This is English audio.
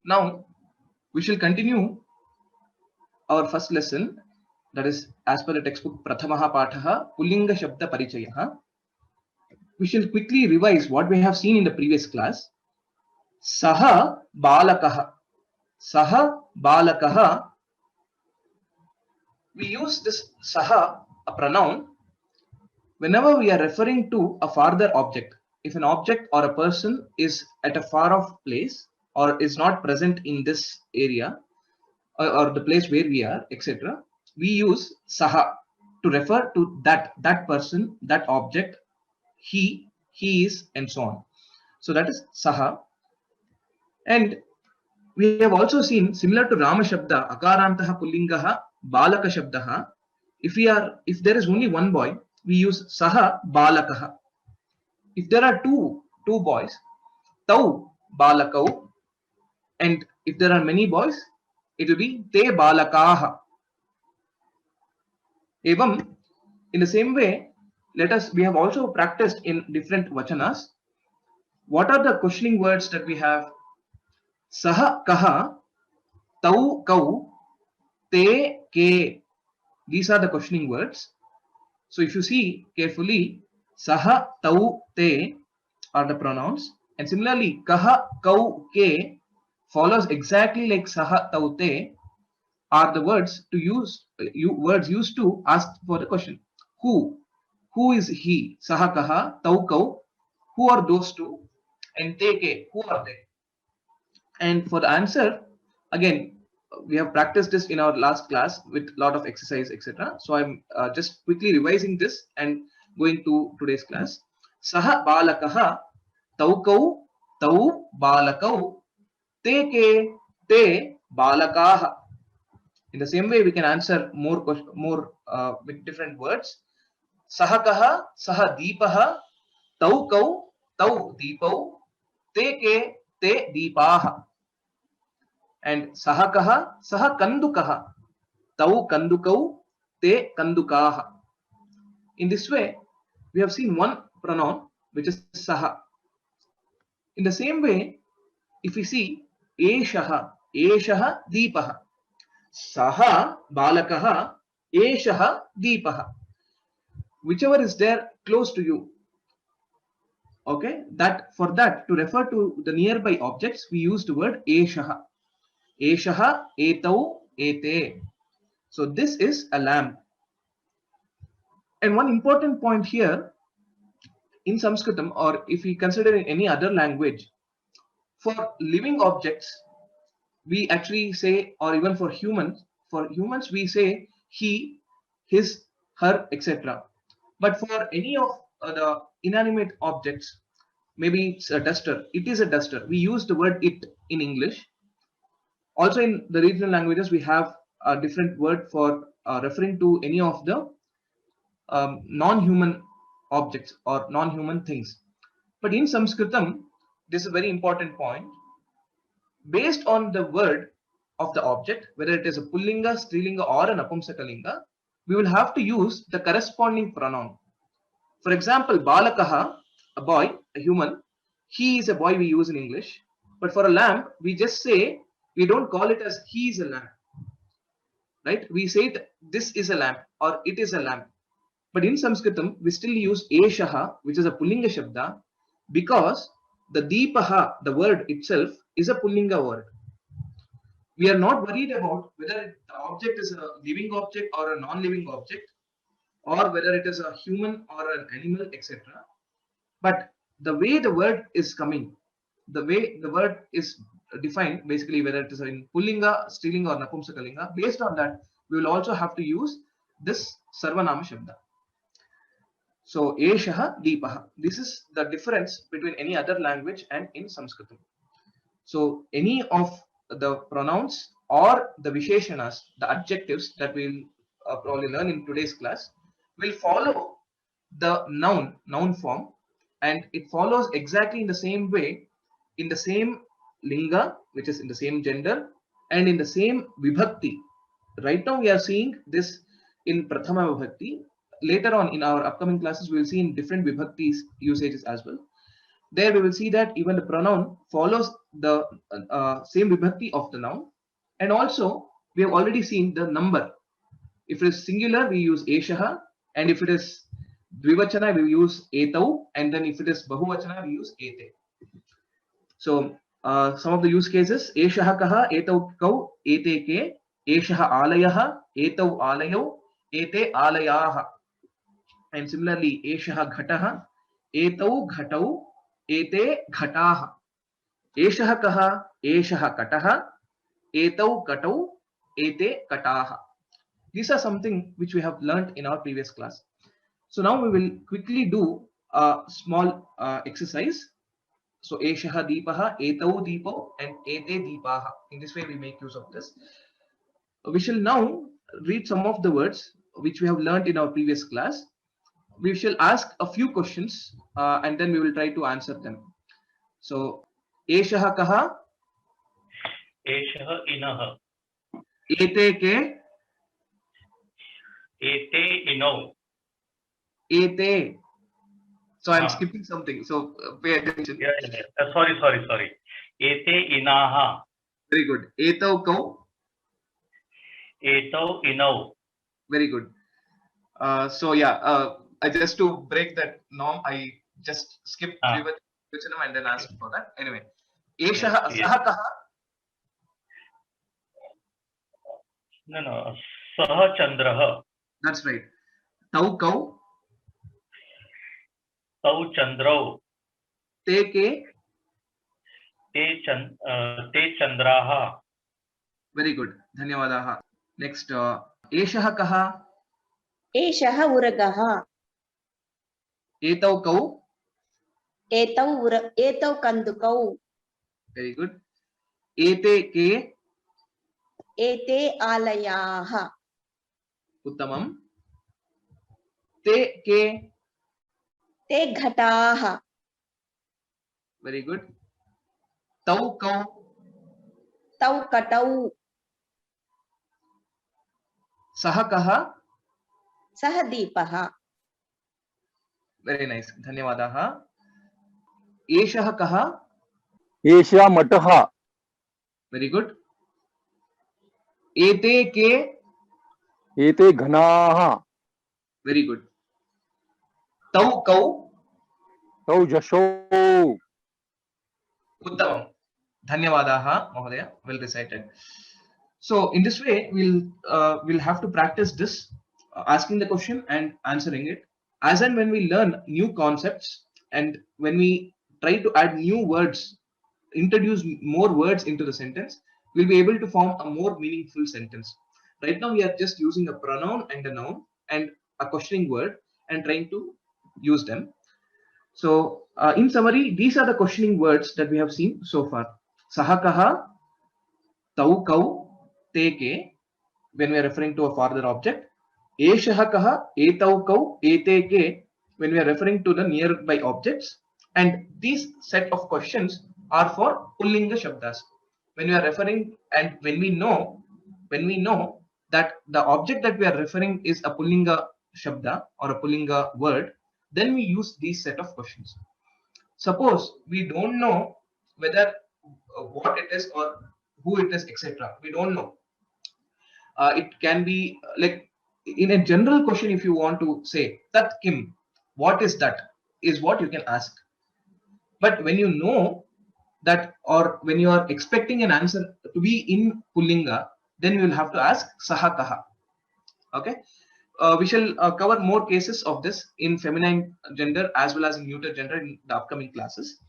Now we shall continue our first lesson, that is as per the textbook Prathamaha Pathaha Pullinga Shabda Parichayaha. We shall quickly revise what we have seen in the previous class. Saha Balakaha. Saha Balakaha. We use this Saha, a pronoun, whenever we are referring to a farther object. If an object or a person is at a far off place or is not present in this area, or the place where we are, etc., we use Saha to refer to that person, that object, he is, and so on. So that is Saha. And we have also seen, similar to Rama Shabda, Akarantaha Pullingaha Balaka Shabdaha, if there is only one boy, we use Saha Balakaha. If there are two boys, Tau Balakau, and if there are many boys, it will be Te Balakaha. Evam, in the same way, we have also practiced in different vachanas. What are the questioning words that we have? Saha kaha, tau kau, te ke. These are the questioning words. So if you see carefully, saha, tau, te are the pronouns. And similarly, kaha, kau, ke follows exactly like saha, tau, te are the words words used to ask for the question. Who is he? Saha, kaha, tau, kau. Who are those two? And te ke, who are they? And for the answer, again, we have practiced this in our last class with a lot of exercise, etc. So I'm just quickly revising this and going to today's class. Saha balakaha taukau tau balakau te ke te balakaha. In the same way, we can answer more with different words. Saha kaha saha deepaha taukau tau deepau te ke te deepaha. And saha kaha saha kandukaha tau kandukau te kandukaha. In this way, we have seen one pronoun which is saha. In the same way, if we see eshaha deepaha, saha balakaha eshaha deepaha, whichever is there close to you. Okay, for that to refer to the nearby objects, we use the word eshaha. Eshaha, etau, ete. So this is a lamp. And one important point here in Sanskritam, or if we consider in any other language, for living objects, we actually say, or even for humans we say he, his, her, etc. But for any of the inanimate objects, maybe it's a duster, it is a duster, we use the word it in English. Also in the regional languages, we have a different word for referring to any of the non-human objects or non-human things. But in Sanskritam, this is a very important point. Based on the word of the object, whether it is a Pullinga, Strilinga or an Napumsakalinga, we will have to use the corresponding pronoun. For example, Balakaha, a boy, a human, he is a boy we use in English. But for a lamp, we just say, we don't call it as he is a lamp. Right? We say this is a lamp or it is a lamp. But in Sanskritam, we still use eshaha, which is a Pullinga Shabda, because the deepaha, the word itself, is a Pullinga word. We are not worried about whether the object is a living object or a non-living object, or whether it is a human or an animal, etc. But the way the word is coming, the way the word is defined, basically whether it is in Pullinga, Strilinga or Napumsakalinga, based on that, we will also have to use this Sarvanama Shabda. So, eshaha, deepaha. This is the difference between any other language and in Sanskritam. So, any of the pronouns or the visheshanas, the adjectives that we'll probably learn in today's class, will follow the noun form, and it follows exactly in the same way, in the same linga, which is in the same gender, and in the same vibhakti. Right now we are seeing this in Prathama Vibhakti. Later on in our upcoming classes, we will see in different vibhaktis usages as well. there we will see that even the pronoun follows the same vibhakti of the noun, and also we have already seen the number. If it is singular, we use eshaha, and if it is dvivachana, we use etau, and then if it is bahuvachana, we use ete. So some of the use cases: eshaha kaha, etau kau, ete ke, eshaha alayah, etau alayau, ete alayaha. And similarly, eshaha ghatah, etau ghatau, ete ghataha. Eshaha kaha, eshaha katah, etau katau, ete kataha. These are something which we have learned in our previous class. So now we will quickly do a small exercise. So eshaha deepaha, etau deepo, and ete deepaha. In this way we make use of this. We shall now read some of the words which we have learned in our previous class. We shall ask a few questions and then we will try to answer them. So eshaha kaha, एषः इनः, ete ke, एते इनौ, ete. So I'm skipping something, so pay attention. Sorry. एते इनाः. Very good. Etau kau. एतौ इनौ. Very good. So yeah, just to break that norm, I just skipped Dvivachanam and then asked for that. Anyway, eshaha saha kaha. No. Sah Chandrah. That's right. Tau kau. Tau Chandrau. Te ke. Te Chandraha. Very good. Dhanyavadaha. Next, eshaha kaha. एषः उरगः. Etau kau. एतौ कन्दुकौ. Very good. Ete ke. एते आलयाः. Uttamam. Te ke. ते घटाः. Very good. Tau kau. तौ कटौ. Saha kaha. सः दीपः. Very nice. Dhanyavadaha. Eshaha kaha. एषा मठः. Very good. Ete ke. एते घनाः. Very good. Tau kau. तौ जशौ. Uttamam. Dhanyavadaha, Mahodaya. Well recited. So in this way, we'll have to practice this, asking the question and answering it. As and when we learn new concepts and when we try to add new words, introduce more words into the sentence, we'll be able to form a more meaningful sentence. Right now, we are just using a pronoun and a noun and a questioning word and trying to use them. So in summary, these are the questioning words that we have seen so far. Saha kaha, tau kau, te ke, when we are referring to a farther object. Eshaha kaha, etau kau, ete ke, when we are referring to the nearby objects. And these set of questions are for pullinga shabdas. When we are referring and when we know that the object that we are referring is a pullinga shabda or a pullinga word, then we use these set of questions. Suppose we don't know whether what it is or who it is, etc. We don't know. It can be like in a general question, if you want to say Tat Kim, what is that, is what you can ask. But when you know that, or when you are expecting an answer to be in pullinga, then you will have to ask Saha kaha. Okay. We shall cover more cases of this in feminine gender as well as in neuter gender in the upcoming classes.